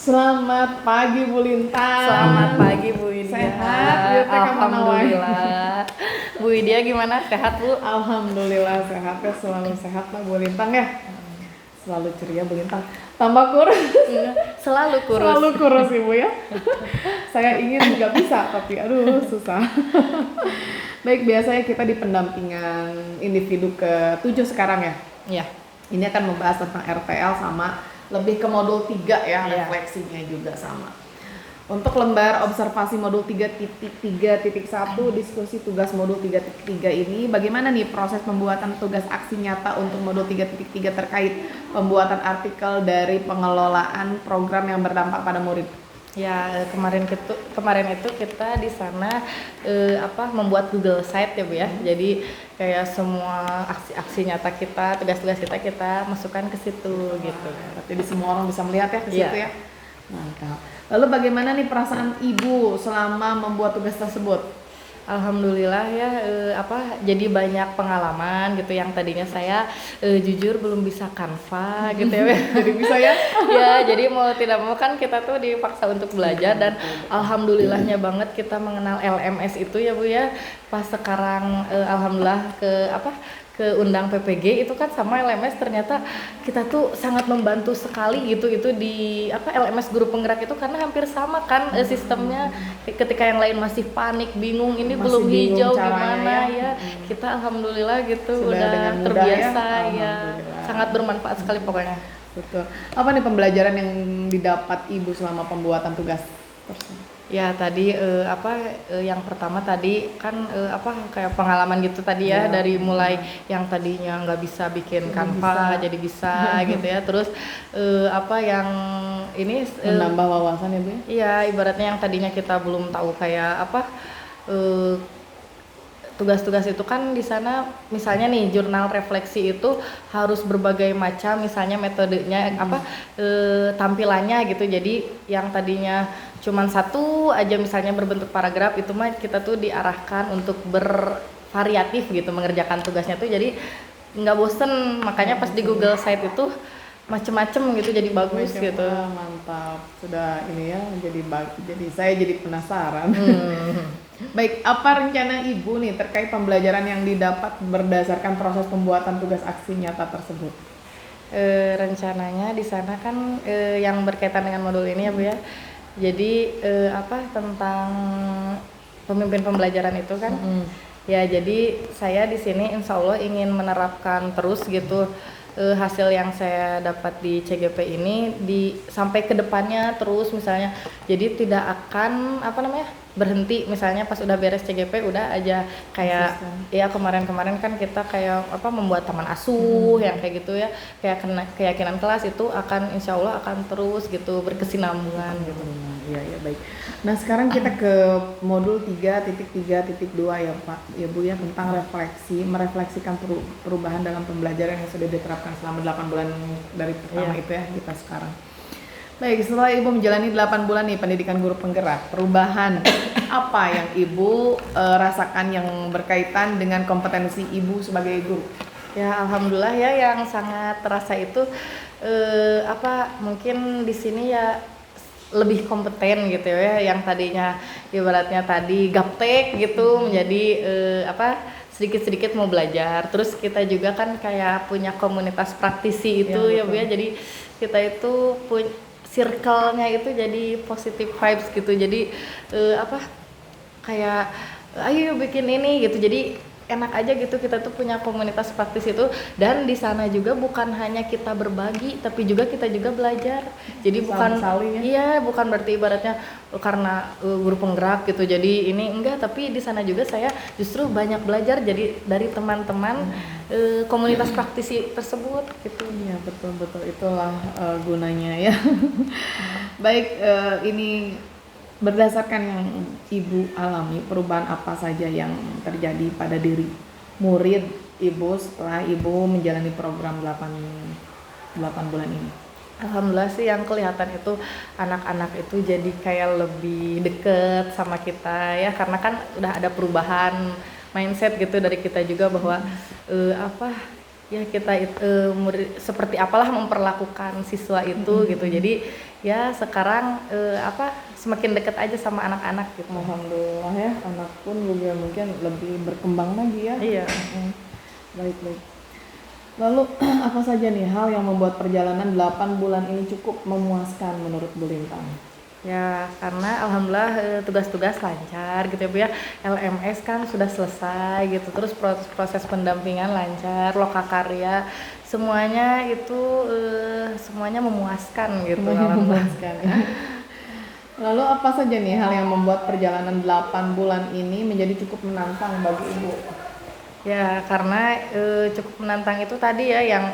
Selamat pagi Bu Lintang. Selamat pagi Bu Widya. Sehat, Bu Teh Alhamdulillah. Bu Widya gimana? Sehat Bu? Alhamdulillah sehat ya, selalu sehat Pak Bu Lintang ya. Selalu ceria Bu Lintang. Tambah kurus. Selalu kurus. Selalu kurus Ibu ya. Saya ingin juga bisa tapi aduh susah. Baik, biasanya kita di pendampingan individu ke-7 sekarang ya. Iya. Ini akan membahas tentang RTL sama lebih ke modul 3 ya, Iya. refleksinya juga sama. Untuk lembar observasi modul 3.3.1 diskusi tugas modul 3.3 ini, bagaimana nih proses pembuatan tugas aksi nyata untuk modul 3.3 terkait pembuatan artikel dari pengelolaan program yang berdampak pada murid? Ya, kemarin itu kita di sana membuat Google Site ya Bu ya. Jadi kayak semua aksi-aksi nyata kita, tugas-tugas kita masukkan ke situ gitu. Jadi semua orang bisa melihat ya ke situ Iya. ya. Mantap. Lalu bagaimana nih perasaan Ibu selama membuat tugas tersebut? Alhamdulillah ya, jadi banyak pengalaman gitu yang tadinya saya jujur belum bisa Canva gitu ya. Jadi bisa ya? Ya, jadi mau tidak mau kan kita tuh dipaksa untuk belajar dan alhamdulillahnya banget kita mengenal LMS itu ya Bu ya. Pas sekarang alhamdulillah ke undang PPG itu kan sama LMS ternyata kita tuh sangat membantu sekali gitu itu di LMS guru penggerak itu karena hampir sama kan sistemnya ketika yang lain masih panik bingung ini Masih belum bingung hijau caranya gimana ya. ya kita alhamdulillah gitu Sudah udah dengan mudah terbiasa ya. ya Alhamdulillah. sangat bermanfaat sekali pokoknya. Betul. Apa nih pembelajaran yang didapat Ibu selama pembuatan tugas tersebut? Ya tadi yang pertama tadi kan kayak pengalaman gitu tadi ya, dari mulai yang tadinya nggak bisa bikin Canva jadi bisa gitu ya, terus yang ini Menambah wawasan ya Bu ya? iya ibaratnya yang tadinya kita belum tahu kayak tugas-tugas itu kan di sana misalnya nih jurnal refleksi itu harus berbagai macam misalnya metodenya tampilannya gitu, jadi yang tadinya cuman satu aja misalnya berbentuk paragraf itu mah kita tuh diarahkan untuk bervariatif gitu mengerjakan tugasnya tuh jadi nggak bosen, makanya pas di Google Site itu macem-macem gitu jadi bagus gitu. Mantap, sudah ini ya jadi saya jadi penasaran. Baik, apa rencana Ibu nih terkait pembelajaran yang didapat berdasarkan proses pembuatan tugas aksi nyata tersebut? Rencananya di sana kan yang berkaitan dengan modul ini ya Bu ya. Jadi tentang pemimpin pembelajaran itu kan. Ya jadi saya di sini insya Allah ingin menerapkan terus gitu hasil yang saya dapat di CGP ini sampai ke depannya terus misalnya. Jadi tidak akan berhenti misalnya pas udah beres CGP udah aja kayak ya kemarin kan kita kayak membuat taman asuh yang kayak gitu ya, kayak keyakinan kelas itu akan insya Allah akan terus gitu berkesinambungan gitu. Iya baik. Nah sekarang kita ke modul 3.3.2 ya Pak, ya Bu ya, tentang merefleksikan perubahan dalam pembelajaran yang sudah diterapkan selama 8 bulan dari pertama itu ya kita sekarang. Baik, setelah Ibu menjalani 8 bulan nih pendidikan guru penggerak, perubahan apa yang Ibu rasakan yang berkaitan dengan kompetensi Ibu sebagai guru? Ya alhamdulillah ya yang sangat terasa itu mungkin di sini ya lebih kompeten gitu ya, yang tadinya ibaratnya tadi gaptek gitu menjadi sedikit-sedikit mau belajar. Terus kita juga kan kayak punya komunitas praktisi itu ya Bu ya, jadi kita itu punya circle-nya itu jadi positive vibes gitu, jadi kayak ayo bikin ini gitu, jadi enak aja gitu kita tuh punya komunitas praktis itu, dan di sana juga bukan hanya kita berbagi tapi juga kita juga belajar, jadi bukan bukan berarti ibaratnya karena guru penggerak gitu jadi ini enggak, tapi di sana juga saya justru banyak belajar jadi dari teman-teman komunitas praktisi tersebut gitu. Iya betul itulah gunanya ya. Baik, ini berdasarkan yang Ibu alami, perubahan apa saja yang terjadi pada diri murid Ibu setelah Ibu menjalani program 8 bulan ini? Alhamdulillah sih yang kelihatan itu anak-anak itu jadi kayak lebih deket sama kita ya, karena kan udah ada perubahan mindset gitu dari kita juga bahwa ya kita murid seperti apalah memperlakukan siswa itu gitu. Jadi ya sekarang semakin dekat aja sama anak-anak gitu. Alhamdulillah ya, anak pun juga mungkin lebih berkembang lagi ya. Iya. Baik. Lalu apa saja nih hal yang membuat perjalanan 8 bulan ini cukup memuaskan menurut Bu Lintang? Ya karena alhamdulillah tugas-tugas lancar gitu ya Bu ya. LMS kan sudah selesai gitu, terus proses pendampingan lancar, lokakarya semuanya itu semuanya memuaskan gitu. Memuaskan ya. Lalu apa saja nih hal yang membuat perjalanan 8 bulan ini menjadi cukup menantang bagi Ibu? Ya karena cukup menantang itu tadi ya yang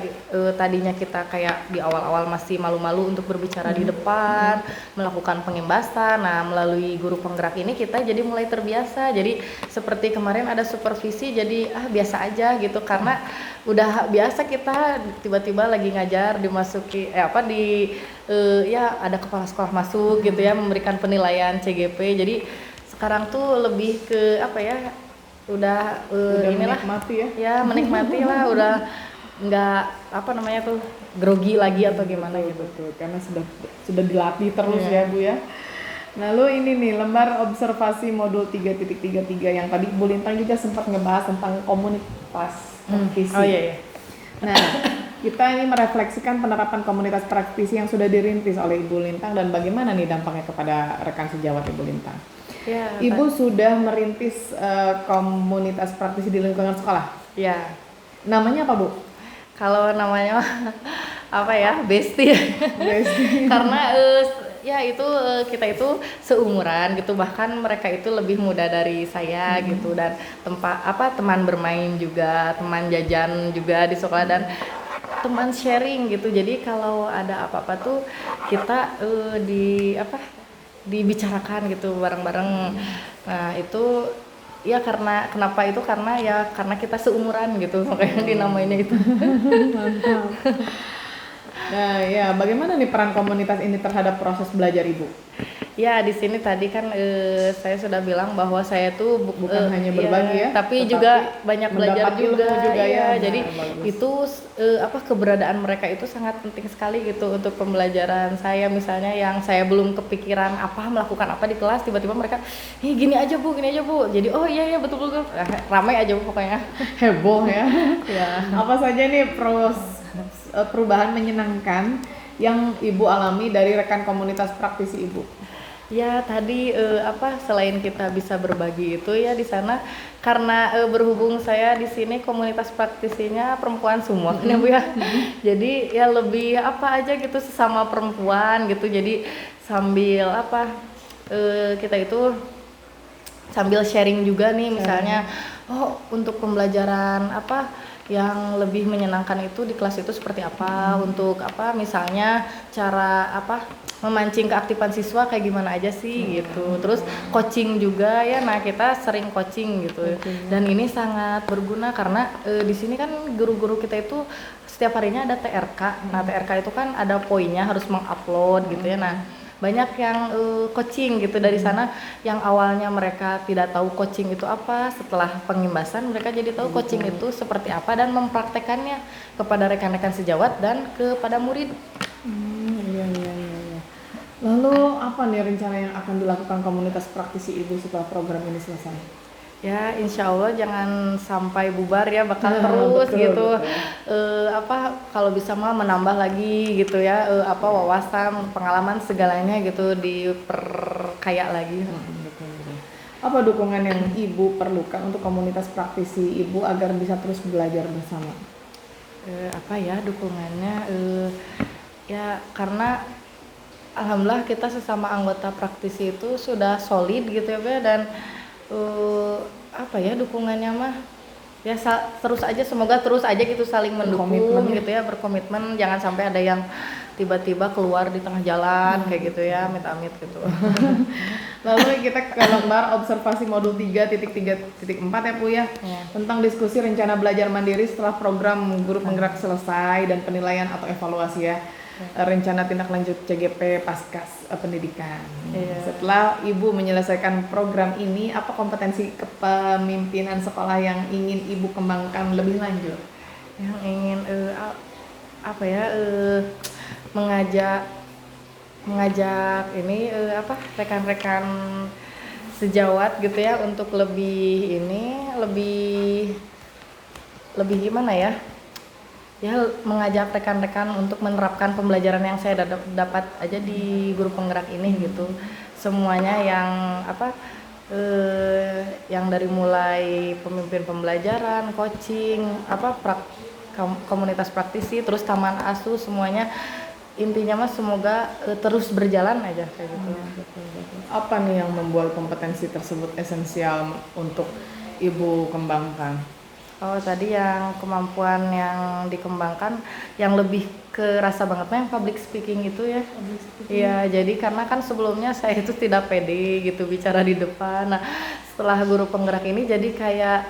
tadinya kita kayak di awal-awal masih malu-malu untuk berbicara di depan, melakukan pengembasan. Nah melalui guru penggerak ini kita jadi mulai terbiasa. Jadi seperti kemarin ada supervisi jadi biasa aja gitu karena udah biasa kita tiba-tiba lagi ngajar dimasuki ya ada kepala sekolah masuk gitu ya memberikan penilaian CGP. Jadi sekarang tuh lebih ke udah inilah menikmati ya. Ya menikmati lah, udah nggak grogi lagi atau gimana gitu. Betul, karena sudah dilatih terus ya Bu ya. Lalu ini nih lembar observasi modul 3.33 yang tadi Bu Lintang juga sempat ngebahas tentang komunitas praktisi. Oh iya. Nah, kita ini merefleksikan penerapan komunitas praktisi yang sudah dirintis oleh Ibu Lintang dan bagaimana nih dampaknya kepada rekan sejawat Ibu Lintang. Ya, Ibu sudah merintis komunitas praktisi di lingkungan sekolah. Ya. Namanya apa Bu? Kalau namanya Besti. Besti. Karena kita itu seumuran gitu, bahkan mereka itu lebih muda dari saya gitu, dan teman bermain juga, teman jajan juga di sekolah dan teman sharing gitu. Jadi kalau ada apa-apa tuh kita dibicarakan gitu bareng-bareng. Nah itu ya kenapa itu karena kita seumuran gitu makanya dinamainnya itu. Mantap. Nah ya bagaimana nih peran komunitas ini terhadap proses belajar Ibu? Ya di sini tadi kan saya sudah bilang bahwa saya tuh bukan hanya berbagi tapi juga banyak belajar juga ya. Jadi itu keberadaan mereka itu sangat penting sekali gitu untuk pembelajaran saya. Misalnya yang saya belum kepikiran melakukan apa di kelas, tiba-tiba mereka gini aja Bu. Jadi iya betul ramai aja Bu pokoknya. Heboh ya. Ya. Apa saja nih perubahan menyenangkan yang Ibu alami dari rekan komunitas praktisi Ibu? Ya tadi selain kita bisa berbagi itu ya di sana karena berhubung saya di sini komunitas praktisinya perempuan semua kan ya Bu ya. Jadi ya lebih aja gitu sesama perempuan gitu. Jadi sambil kita itu sambil sharing juga nih misalnya untuk pembelajaran yang lebih menyenangkan itu di kelas itu seperti apa, untuk misalnya cara memancing keaktifan siswa kayak gimana aja sih gitu. Terus coaching juga ya, nah kita sering coaching gitu. Dan ini sangat berguna karena di sini kan guru-guru kita itu setiap harinya ada TRK. Nah TRK itu kan ada poinnya harus mengupload gitu ya. Nah banyak yang coaching gitu dari sana yang awalnya mereka tidak tahu coaching itu apa, setelah pengimbasan mereka jadi tahu coaching itu seperti apa dan mempraktekannya kepada rekan-rekan sejawat dan kepada murid. Iya. Lalu apa nih rencana yang akan dilakukan komunitas praktisi Ibu setelah program ini selesai? Ya insya Allah jangan sampai bubar ya, bakal terus gitu. Kalau bisa mah menambah lagi gitu ya, wawasan, pengalaman segalanya gitu diperkaya lagi. Apa dukungan yang Ibu perlukan untuk komunitas praktisi Ibu agar bisa terus belajar bersama? Dukungannya ya karena alhamdulillah kita sesama anggota praktisi itu sudah solid gitu ya dan dukungannya mah ya terus aja, semoga terus aja gitu saling mendukung gitu ya, berkomitmen, jangan sampai ada yang tiba-tiba keluar di tengah jalan kayak gitu ya, amit-amit gitu. Lalu kita ke lembar observasi modul 3.3.4 ya Bu ya, tentang diskusi rencana belajar mandiri setelah program guru penggerak selesai dan penilaian atau evaluasi ya. Rencana tindak lanjut CGP Paskas pendidikan. Setelah Ibu menyelesaikan program ini, apa kompetensi kepemimpinan sekolah yang ingin Ibu kembangkan lebih lanjut? yang ingin apa ya mengajak ini rekan-rekan sejawat gitu ya untuk lebih lebih gimana ya mengajak rekan-rekan untuk menerapkan pembelajaran yang saya dapat aja di guru penggerak ini gitu. Semuanya yang yang dari mulai pemimpin pembelajaran, coaching, komunitas praktisi, terus taman asuh, semuanya intinya mah semoga terus berjalan aja kayak gitu. Betul. Apa nih yang membuat kompetensi tersebut esensial untuk Ibu kembangkan? Oh, tadi yang kemampuan yang dikembangkan yang lebih kerasa banget mah yang public speaking itu ya. Iya, jadi karena kan sebelumnya saya itu tidak pede gitu bicara di depan. Nah, setelah guru penggerak ini jadi kayak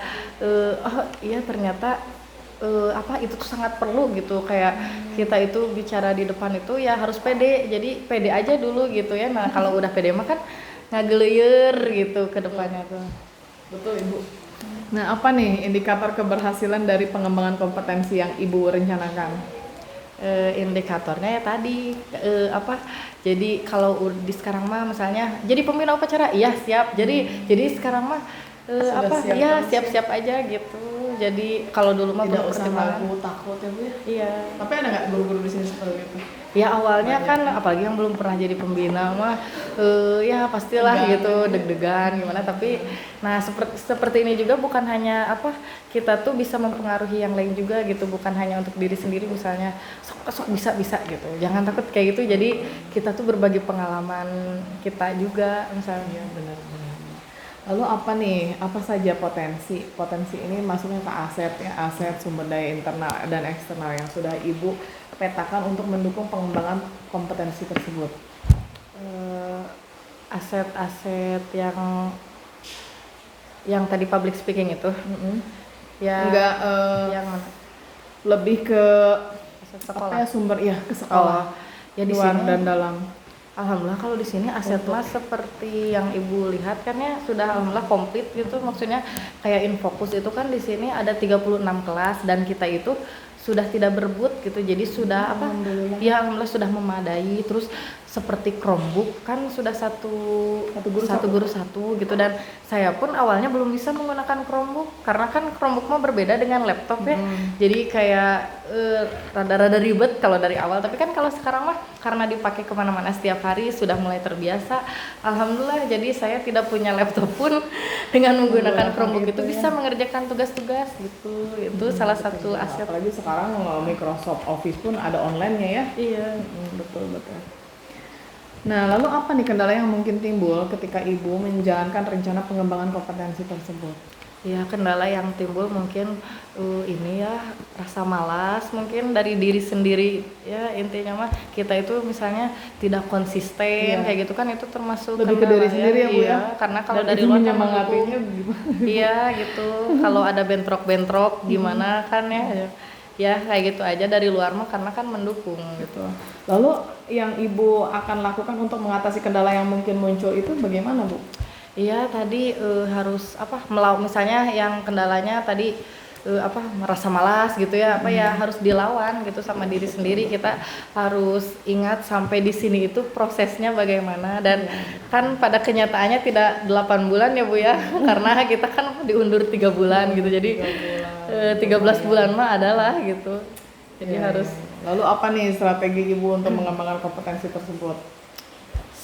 oh iya ternyata itu tuh sangat perlu gitu, kayak kita itu bicara di depan itu ya harus pede, jadi pede aja dulu gitu ya. Nah kalau udah pede mah kan ngageleuyer gitu ke depannya tuh. Betul Ibu. Nah apa nih indikator keberhasilan dari pengembangan kompetensi yang Ibu rencanakan? Indikatornya ya tadi jadi kalau di sekarang mah misalnya jadi pembina upacara iya siap, jadi sekarang mah siap-siap aja gitu. Jadi kalau dulu mah tidak usah pertimbangan ragu, takut ya Bu ya? Iya. Tapi ada nggak guru-guru di sini seperti itu? Ya awalnya kan apalagi yang belum pernah jadi pembina mah ya pastilah gitu deg-degan gimana, tapi nah seperti ini juga bukan hanya kita tuh bisa mempengaruhi yang lain juga gitu, bukan hanya untuk diri sendiri misalnya sok bisa gitu, jangan takut kayak gitu, jadi kita tuh berbagi pengalaman kita juga misalnya. Benar. Lalu apa saja potensi ini masuknya ke aset sumber daya internal dan eksternal yang sudah Ibu petakan untuk mendukung pengembangan kompetensi tersebut? Aset-aset yang tadi public speaking itu yang mana? Lebih ke aset sekolah ke sekolah ya di luar sini dan dalam. Alhamdulillah kalau di sini aset mah seperti yang Ibu lihat kan ya sudah alhamdulillah komplit gitu, maksudnya kayak Infocus itu kan di sini ada 36 kelas dan kita itu sudah tidak berebut gitu, jadi sudah alhamdulillah sudah memadai. Terus seperti Chromebook kan sudah satu guru satu gitu, dan saya pun awalnya belum bisa menggunakan Chromebook karena kan Chromebook mah berbeda dengan laptop ya. Jadi kayak rada-rada ribet kalau dari awal, tapi kan kalau sekarang mah karena dipakai kemana-mana setiap hari sudah mulai terbiasa. Alhamdulillah, jadi saya tidak punya laptop pun dengan menggunakan Chromebook itu bisa mengerjakan tugas-tugas gitu. Itu salah satu aset. Apalagi sekarang Microsoft Office pun ada online-nya ya. Iya. Betul. Nah, lalu apa nih kendala yang mungkin timbul ketika Ibu menjalankan rencana pengembangan kompetensi tersebut? Ya, kendala yang timbul mungkin ini ya rasa malas mungkin dari diri sendiri ya, intinya mah kita itu misalnya tidak konsisten kayak gitu kan, itu termasuk lebih ke diri sendiri ya Bu ya, karena kalau dan dari luar kan menyemangatinya gimana? Iya gitu, kalau ada bentrok gimana kan ya kayak gitu aja dari luar mah karena kan mendukung gitu. Lalu yang Ibu akan lakukan untuk mengatasi kendala yang mungkin muncul itu bagaimana Bu? Iya tadi harus misalnya yang kendalanya tadi merasa malas gitu ya, harus dilawan gitu sama diri sendiri. Kita harus ingat sampai di sini itu prosesnya bagaimana, dan kan pada kenyataannya tidak 8 bulan ya Bu ya, karena kita kan diundur 3 bulan gitu, jadi 13 bulan mah adalah gitu. Jadi harus. Lalu apa nih strategi Ibu untuk mengembangkan kompetensi tersebut?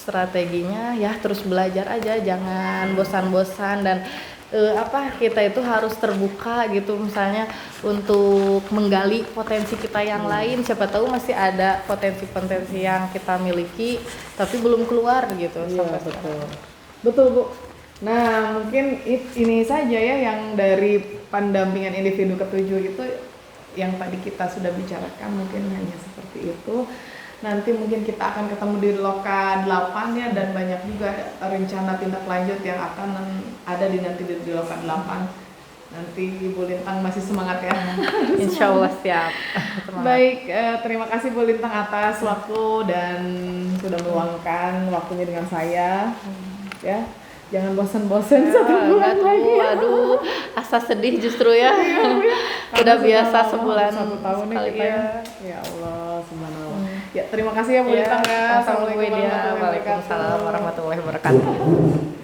Strateginya ya terus belajar aja, jangan bosan-bosan, dan kita itu harus terbuka gitu, misalnya untuk menggali potensi kita yang lain. Siapa tahu masih ada potensi-potensi yang kita miliki tapi belum keluar gitu. Betul Bu. Nah mungkin ini saja ya yang dari pendampingan individu ketujuh itu yang tadi kita sudah bicarakan, mungkin hanya seperti itu. Nanti mungkin kita akan ketemu di Loka 8 ya, dan banyak juga rencana tindak lanjut yang akan ada di Loka 8. Nanti Ibu Lintang masih semangat ya. Insya Allah siap. Baik, terima kasih Bu Lintang atas waktu dan sudah meluangkan waktunya dengan saya. Ya, Jangan bosan-bosan Ya, satu bulan enggak tuh, lagi. aduh, asa sedih justru ya. Karena Udah sudah biasa lama, sebulan satu tahun nih sekali kita ya. ya. Ya Allah, subhanallah. Ya terima kasih ya Bu Ya, Litang ya. sama Bu Widya. warahmatullahi wabarakatuh. Waalaikumsalam warahmatullahi wabarakatuh.